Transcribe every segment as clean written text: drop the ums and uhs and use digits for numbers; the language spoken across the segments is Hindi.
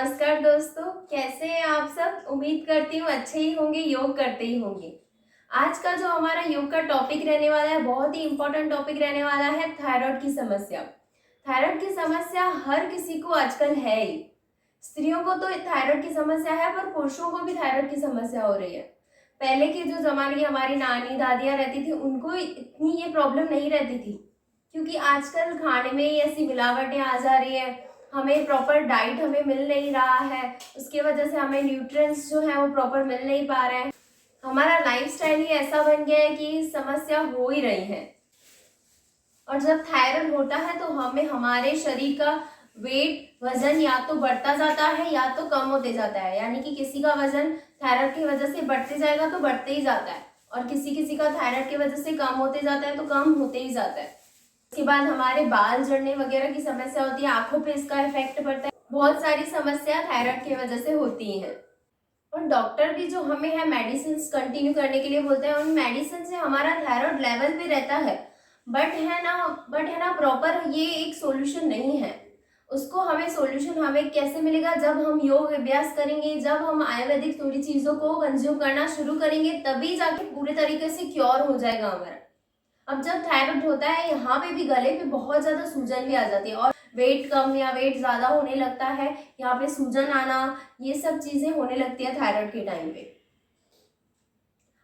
नमस्कार दोस्तों, कैसे हैं आप सब। उम्मीद करती हूँ अच्छे ही होंगे, योग करते ही होंगे। आज का जो हमारा योग का टॉपिक रहने वाला है, बहुत ही इंपॉर्टेंट टॉपिक रहने वाला है, थायराइड की समस्या। थायराइड की समस्या हर किसी को आजकल है ही। स्त्रियों को तो थायराइड की समस्या है, पर पुरुषों को भी थायराइड की समस्या हो रही है। पहले के जो जमाने की हमारी नानी दादियां रहती थी, उनको इतनी ये प्रॉब्लम नहीं रहती थी, क्योंकि आजकल खाने में ऐसी मिलावटें आ जा रही है, हमें प्रॉपर डाइट हमें मिल नहीं रहा है, उसके वजह से हमें न्यूट्रिएंट्स जो है वो प्रॉपर मिल नहीं पा रहे हैं। हमारा लाइफस्टाइल ही ऐसा बन गया है कि समस्या हो ही रही है। और जब थायराइड होता है तो हमें हमारे शरीर का वेट वजन या तो बढ़ता जाता है या तो कम होते जाता है। यानी कि किसी का वजन थायराइड की वजह से बढ़ते जाएगा तो बढ़ते ही जाता है, और किसी किसी का थायराइड की वजह से कम होते जाता है तो कम होते ही जाता है। इसके बाद हमारे बाल झड़ने वगैरह की समस्या होती है, आंखों पे इसका इफेक्ट पड़ता है। बहुत सारी समस्या थायराइड की वजह से होती हैं। और डॉक्टर भी जो हमें है मेडिसिन कंटिन्यू करने के लिए बोलते हैं, उन मेडिसिन से हमारा थायराइड लेवल पे रहता है, बट है ना प्रॉपर ये एक सॉल्यूशन नहीं है। उसको हमें सॉल्यूशन हमें कैसे मिलेगा, जब हम योग अभ्यास करेंगे, जब हम आयुर्वेदिक थोड़ी चीजों को कंज्यूम करना शुरू करेंगे, तभी जाके पूरे तरीके से क्योर हो जाएगा हमारा। अब जब थायराइड होता है, यहाँ पे भी गले पे बहुत ज्यादा सूजन भी आ जाती है, और वेट कम या वेट ज्यादा होने लगता है, यहाँ पे सूजन आना, ये सब चीजें होने लगती है थायराइड के टाइम पे।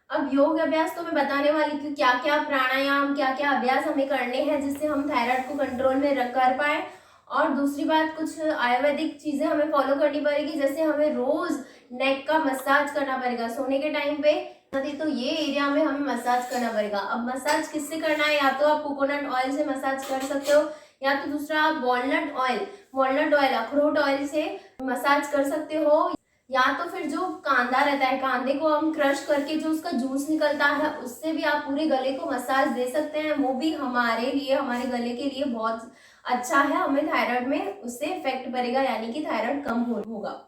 अब योग अभ्यास तो मैं बताने वाली हूँ, क्या क्या प्राणायाम, क्या क्या अभ्यास हमें करने हैं जिससे हम थायराइड को कंट्रोल में कर पाए। और दूसरी बात, कुछ आयुर्वेदिक चीजें हमें फॉलो करनी पड़ेगी, जैसे हमें रोज नेक का मसाज करना पड़ेगा सोने के टाइम पे, तो ये एरिया में हमें मसाज करना पड़ेगा। अब मसाज किससे करना है, या तो आप कोकोनट ऑयल से मसाज कर सकते हो, या तो दूसरा आप वॉलनट ऑयल अखरोट ऑयल से मसाज कर सकते हो, या तो फिर जो कांदा रहता है, कांदे को हम क्रश करके जो उसका जूस निकलता है, उससे भी आप पूरे गले को मसाज दे सकते हैं। वो भी हमारे लिए, हमारे गले के लिए बहुत अच्छा है। हमें थायराइड में उससे इफेक्ट पड़ेगा, यानी कि थायराइड कम होगा।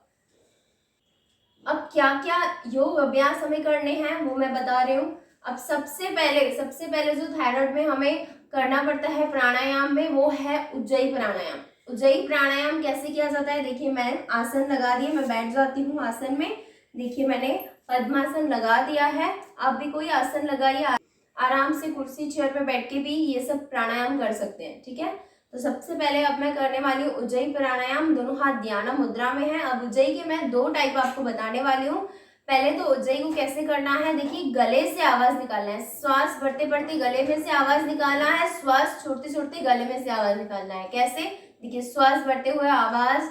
अब क्या क्या योग अभ्यास हमें करने हैं वो मैं बता रही हूँ। अब सबसे पहले जो थायराइड में हमें करना पड़ता है प्राणायाम में, वो है उज्जयी प्राणायाम। उज्जयी प्राणायाम कैसे किया जाता है, देखिए मैं आसन लगा दिए, मैं बैठ जाती हूँ आसन में। देखिए मैंने पद्मासन लगा दिया है, आप भी कोई आसन लगाइए, आराम से कुर्सी चेयर पे बैठ के भी ये सब प्राणायाम कर सकते हैं, ठीक है। तो सबसे पहले अब मैं करने वाली हूँ उज्जयी प्राणायाम, दोनों हाथ ध्यान मुद्रा में है। अब उज्जयी के मैं दो टाइप आपको बताने वाली हूँ। पहले तो उज्जयी को कैसे करना है, देखिए गले से आवाज निकालना है, श्वास बढ़ते बढ़ते गले में से आवाज निकालना है, श्वास छोड़ते छोड़ते गले में से आवाज निकालना है। कैसे, देखिए श्वास बढ़ते हुए आवाज,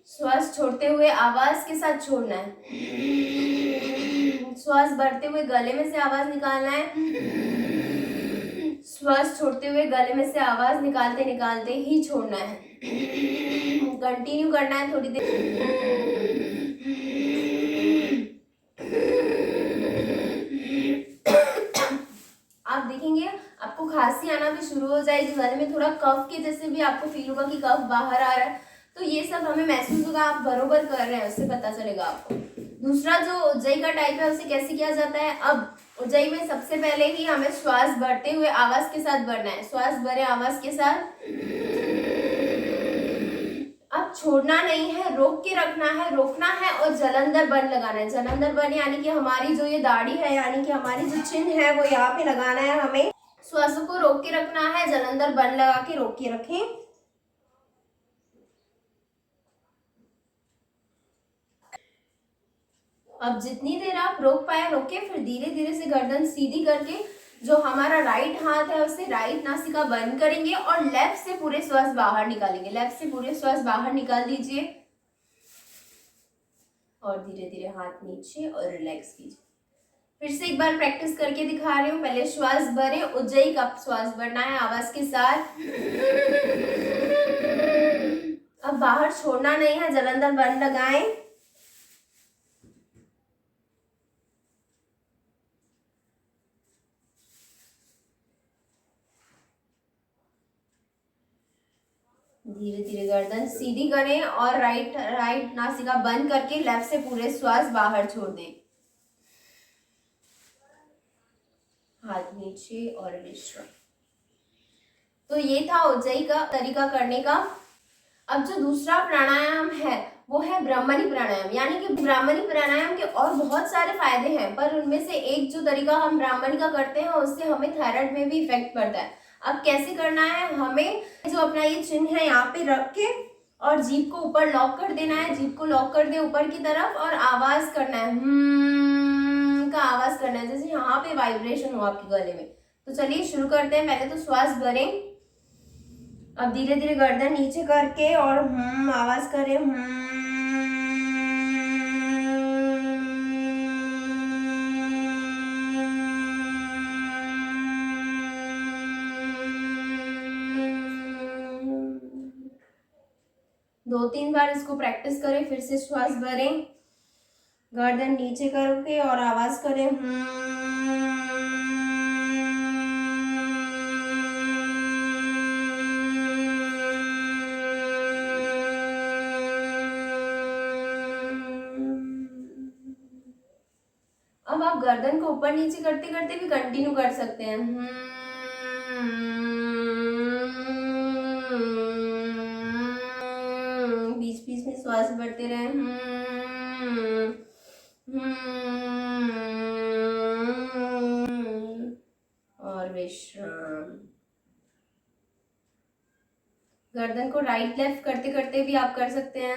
श्वास छोड़ते हुए आवाज के साथ छोड़ना है, श्वास बढ़ते हुए गले में से आवाज निकालना है, श्वास छोड़ते हुए गले में से आवाज निकालते निकालते ही छोड़ना है। कंटिन्यू करना है थोड़ी देर। आप देखेंगे आपको खांसी आना भी शुरू हो जाएगी, गले में थोड़ा कफ के जैसे भी आपको फील होगा कि कफ बाहर आ रहा है, तो ये सब हमें महसूस होगा, आप बरोबर कर रहे हैं, उससे पता चलेगा आपको। दूसरा जो उज्जयी का टाइप है, उसे कैसे किया जाता है। अब उज्जयी में सबसे पहले ही हमें श्वास बढ़ते हुए आवाज के साथ बढ़ना है, श्वास भरे आवाज के साथ। अब छोड़ना नहीं है, रोक के रखना है, रोकना है, और जलंधर बन लगाना है। जलंधर बन यानी कि हमारी जो ये दाढ़ी है, यानी कि हमारी जो चिन्ह है, वो यहाँ पे लगाना है हमें। श्वास को रोक के रखना है, जलंधर बन लगा के रोक के रखें। अब जितनी देर आप रोक पाए रोके, फिर धीरे धीरे से गर्दन सीधी करके जो हमारा राइट हाथ है उसे राइट नासिका बंद करेंगे, और लेफ्ट से पूरे श्वास बाहर निकालेंगे। लेफ्ट से पूरे श्वास बाहर निकाल दीजिए, और धीरे धीरे हाथ नीचे और रिलैक्स कीजिए। फिर से एक बार प्रैक्टिस करके दिखा रही हूँ। पहले श्वास भरे, उज्जयी का श्वास भरना है आवाज के साथ। अब बाहर छोड़ना नहीं है, जलंधर बंद लगाएं। धीरे धीरे गर्दन सीधी करें, और राइट नासिका बंद करके लेफ्ट से पूरे श्वास बाहर छोड़ दें। हाथ नीचे और विश्राम। तो ये था उज्जयी का तरीका करने का। अब जो दूसरा प्राणायाम है वो है ब्राह्मणी प्राणायाम। यानी कि ब्राह्मणी प्राणायाम के और बहुत सारे फायदे हैं, पर उनमें से एक जो तरीका हम ब्राह्मणी का करते हैं उससे हमें थायराइड में भी इफेक्ट पड़ता है। अब कैसे करना है, हमें जो अपना ये चिन्ह है यहाँ पे रख के और जीभ को ऊपर लॉक कर देना है। जीभ को लॉक कर दे ऊपर की तरफ और आवाज करना है, का आवाज करना है, जैसे यहाँ पे वाइब्रेशन हो आपके गले में। तो चलिए शुरू करते हैं। पहले तो श्वास भरें, अब धीरे धीरे गर्दन नीचे करके और आवाज करें, दो तीन बार इसको प्रैक्टिस करें। फिर से श्वास भरें, गर्दन नीचे करके और आवाज करें, अब आप गर्दन को ऊपर नीचे करते करते भी कंटिन्यू कर सकते हैं। बीच बीच में श्वास भरते रहे, और विश्राम। गर्दन को राइट लेफ्ट करते करते भी आप कर सकते हैं,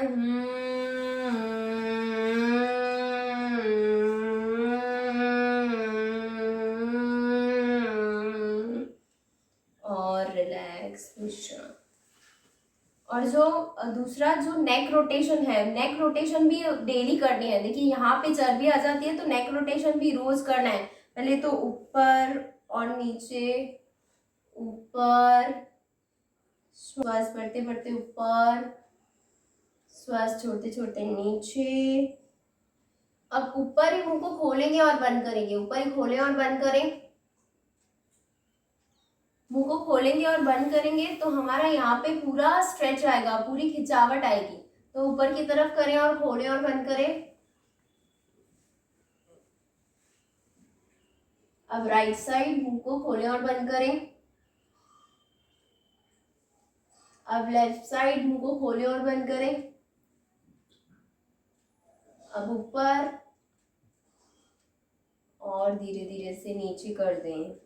और रिलैक्स, विश्राम। और जो दूसरा जो नेक रोटेशन है, नेक रोटेशन भी डेली करनी है। देखिए यहाँ पे चर्बी आ जाती है तो नेक रोटेशन भी रोज करना है। पहले तो ऊपर और नीचे, ऊपर, श्वास भरते भरते ऊपर, श्वास छोड़ते छोड़ते नीचे। अब ऊपर ही मुंह को खोलेंगे और बंद करेंगे, ऊपर ही खोलें और बंद करें। मुंह को खोलेंगे और बंद करेंगे तो हमारा यहाँ पे पूरा स्ट्रेच आएगा, पूरी खिंचावट आएगी। तो ऊपर की तरफ करें और खोलें और बंद करें। अब राइट साइड मुंह को खोलें और बंद करें। अब लेफ्ट साइड मुंह को खोलें और बंद करें। अब ऊपर और धीरे धीरे से नीचे कर दें।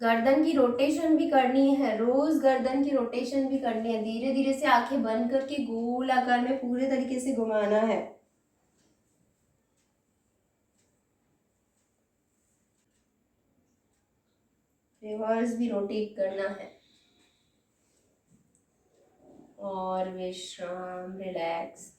गर्दन की रोटेशन भी करनी है, रोज गर्दन की रोटेशन भी करनी है। धीरे धीरे से आंखें बंद करके गोल आकार में पूरे तरीके से घुमाना है। रिवर्स भी रोटेट करना है। और विश्राम, रिलैक्स।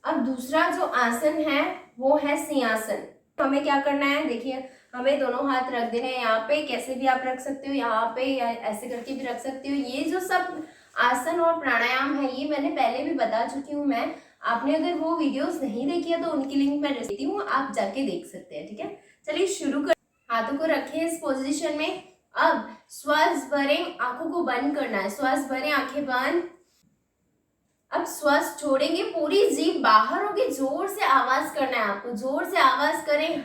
अब दूसरा जो आसन है वो है सिंहासन। हमें क्या करना है, देखिए हमें दोनों हाथ रख देने हैं यहाँ पे, कैसे भी आप रख सकते हो, यहाँ पे या ऐसे करके भी रख सकते हो। ये जो सब आसन और प्राणायाम है ये मैंने पहले भी बता चुकी हूँ मैं। आपने अगर वो वीडियोस नहीं देखी है तो उनकी लिंक मैं देती हूँ, आप जाके देख सकते हैं। ठीक है, चलिए शुरू कर। हाथों को रखें इस पोजीशन में। अब श्वास भरें, आंखों को बंद करना है। श्वास भरें, आंखें बंद। अब श्वास छोड़ेंगे, पूरी जीभ बाहर होगी, जोर से आवाज करना है आपको। जोर से आवाज करें,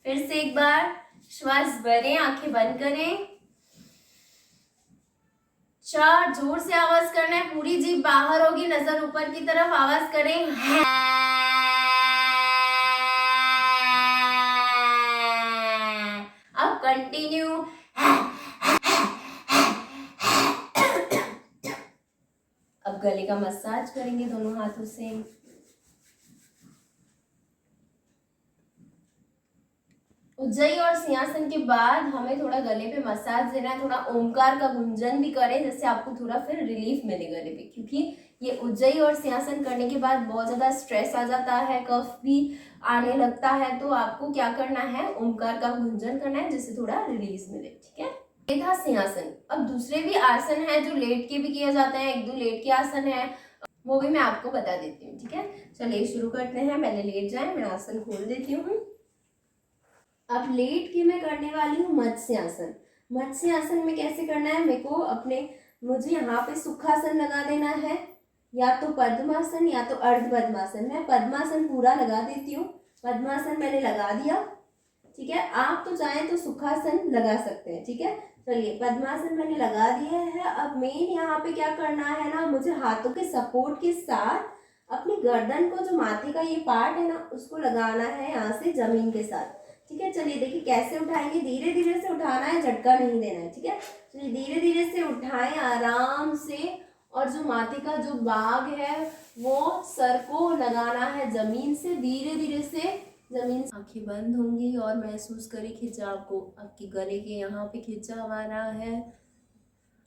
फिर से एक बार श्वास भरें, आंखें बंद करें। 4, जोर से आवाज करना है, पूरी जीभ बाहर होगी, नजर ऊपर की तरफ, आवाज करें। अब कंटिन्यू। अब गले का मसाज करेंगे दोनों हाथों से। उज्जयी और सिंहासन के बाद हमें थोड़ा गले पे मसाज देना है, थोड़ा ओमकार का गुंजन भी करें, जिससे आपको थोड़ा फिर रिलीफ मिले गले पे। क्योंकि ये उज्जयी और सिंहासन करने के बाद बहुत ज़्यादा स्ट्रेस आ जाता है, कफ भी आने लगता है। तो आपको क्या करना है, ओमकार का गुंजन करना है, जिससे थोड़ा रिलीज मिले। ठीक है, ये था सिंहासन। अब दूसरे भी आसन है जो लेट के भी किया जाता है, 1-2 लेट के आसन है, वो भी मैं आपको बता देती हूँ। ठीक है, चलिए शुरू करते हैं। पहले लेट जाए, मैं आसन खोल देती हूँ। अब लेट के मैं करने वाली हूँ मत्स्यासन। मत्स्यासन में कैसे करना है, मेरे को मुझे यहाँ पे सुखासन लगा देना है, या तो पद्मासन या तो अर्ध पद्मासन। मैं पद्मासन पूरा लगा देती हूँ। पद्मासन मैंने लगा दिया, ठीक है। आप तो चाहें तो सुखासन लगा सकते हैं, ठीक है। चलिए पद्मासन मैंने लगा दिया है। अब मेन यहाँ पे क्या करना है ना, मुझे हाथों के सपोर्ट के साथ अपनी गर्दन को, जो माथे का ये पार्ट है ना, उसको लगाना है यहाँ से जमीन के साथ, ठीक है। चलिए देखिए कैसे उठाएंगे, धीरे धीरे से उठाना है, झटका नहीं देना है, ठीक है। चलिए धीरे धीरे से उठाएं आराम से, और जो माथे का जो भाग है वो सर को लगाना है जमीन से, धीरे धीरे से जमीन। आंखें बंद होंगी और महसूस करें खिंचाव को। आपके गले के यहाँ पे खिंचाव आ रहा है,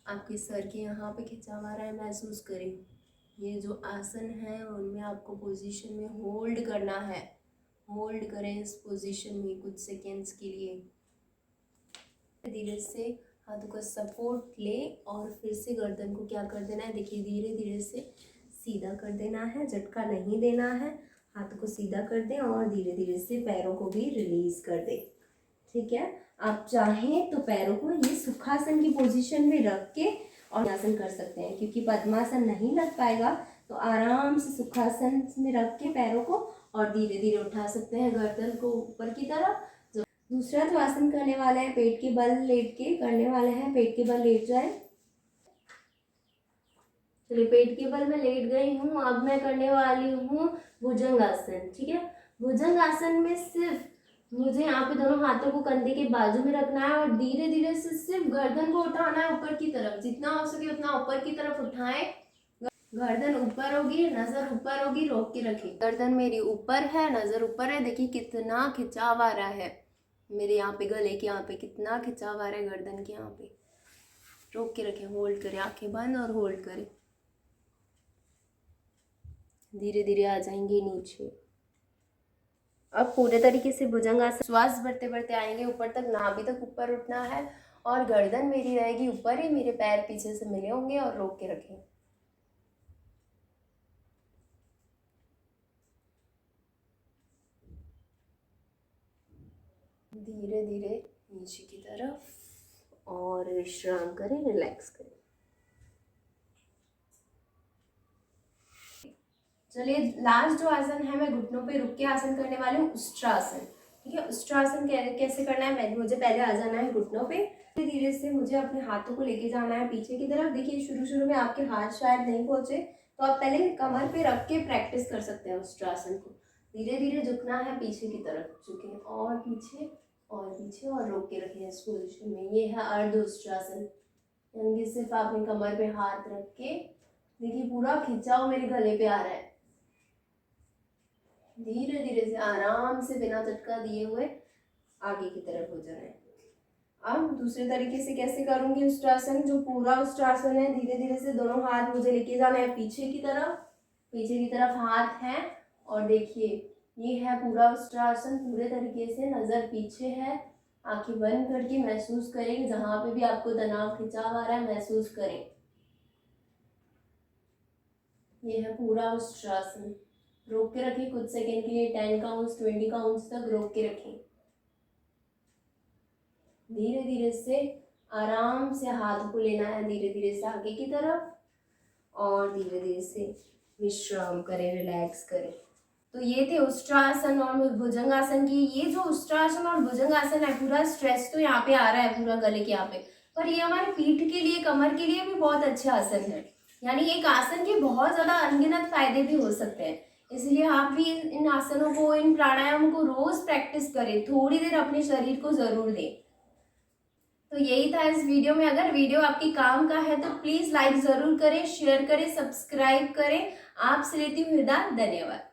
आपके सर के यहाँ पे खिंचाव आ रहा है, महसूस करें। ये जो आसन है उनमें आपको पोजीशन में होल्ड करना है, होल्ड करें इस पोजीशन में कुछ सेकेंड्स के लिए। धीरे से हाथों का सपोर्ट ले और फिर से गर्दन को क्या कर देना है, देखिए धीरे धीरे से सीधा कर देना है, झटका नहीं देना है। हाथों को सीधा कर दें और धीरे धीरे से पैरों को भी रिलीज कर दें, ठीक है। आप चाहें तो पैरों को ये सुखासन की पोजीशन में रख के और आसन कर सकते हैं, क्योंकि पद्मासन नहीं लग पाएगा तो आराम से सुखासन में रख के पैरों को और धीरे धीरे उठा सकते हैं गर्दन को ऊपर की तरफ। दूसरा जो आसन करने वाला है, पेट के बल लेट के करने वाला है। पेट के बल लेट जाए, चलिए पेट के बल में लेट गई हूँ। अब मैं करने वाली हूँ भुजंगासन, ठीक है। भुजंगासन में सिर्फ मुझे यहाँ पे दोनों हाथों को कंधे के बाजू में रखना है और धीरे धीरे से सिर्फ गर्दन को उठाना है ऊपर की तरफ, जितना हो सके उतना ऊपर की तरफ उठाएं। गर्दन ऊपर होगी, नजर ऊपर होगी, रोक के रखिए। गर्दन मेरी ऊपर है, नजर ऊपर है, देखिए कितना खिंचाव आ रहा है मेरे यहाँ पे, गले के यहाँ पे कितना खिंचाव आ रहा है गर्दन के यहाँ पे। रोक के रखें, होल्ड करें, आंखें बंद और होल्ड करें। धीरे धीरे आ जाएंगे नीचे। अब पूरे तरीके से भुजंगासन, श्वास बढ़ते बढ़ते आएंगे ऊपर तक, नाभि तक ऊपर उठना है और गर्दन मेरी रहेगी ऊपर ही, मेरे पैर पीछे से मिले होंगे और रोक के रखें। धीरे धीरे नीचे की तरफ और विश्राम करें, रिलैक्स करें। चलिए लास्ट जो आसन है, मैं घुटनों पे रुक के आसन करने वाली हूँ, उष्ट्रासन, ठीक है। उष्ट्रासन कैसे करना है, मुझे पहले आ जाना है घुटनों पे। धीरे धीरे से मुझे अपने हाथों को लेके जाना है पीछे की तरफ। देखिए शुरू में आपके हाथ शायद नहीं पहुंचे तो आप पहले कमर पे रख के प्रैक्टिस कर सकते हैं उष्ट्रासन को। धीरे धीरे झुकना है पीछे की तरफ, झुके और पीछे और रोक के रखें इस पोजिशन में। ये है अर्ध उष्ट्रासन, यानी कि सिर्फ आपने कमर पे हाथ रख के, देखिए पूरा खिंचाव मेरे गले पे आ रहा है। धीरे धीरे से आराम से बिना झटका दिए हुए आगे की तरफ हो जाए। अब दूसरे तरीके से कैसे करूंगी उष्ट्रासन, जो पूरा उष्ट्रासन है, धीरे धीरे से दोनों हाथ मुझे लेके जाना है पीछे की तरफ हाथ है और देखिए ये है पूरा उष्ट्रासन। पूरे तरीके से नजर पीछे है, आंखें बंद करके महसूस करें, जहां पे भी आपको तनाव खिंचाव आ रहा है महसूस करें। ये है पूरा उष्ट्रासन। रोक के रखें कुछ सेकंड के लिए, 10 काउंट्स 20 काउंट्स तक रोक के रखें। धीरे धीरे से आराम से हाथ को लेना है धीरे धीरे से आगे की तरफ और धीरे धीरे से विश्राम करें, रिलैक्स करें। तो ये थे उष्ट्रासन और भुजंगासन की। ये जो उष्ट्रासन और भुजंगासन है, पूरा स्ट्रेस तो यहाँ पे आ रहा है पूरा गले के यहाँ पे, पर ये हमारे पीठ के लिए, कमर के लिए भी बहुत अच्छे आसन है। यानी एक आसन के बहुत ज़्यादा अनगिनत फायदे भी हो सकते हैं, इसलिए आप भी इन आसनों को, इन प्राणायाम को रोज प्रैक्टिस करें, थोड़ी देर अपने शरीर को जरूर दें। तो यही था इस वीडियो में। अगर वीडियो आपके काम का है तो प्लीज लाइक जरूर करें, शेयर करें, सब्सक्राइब करें। आपसे लेती हूँ विदा, धन्यवाद।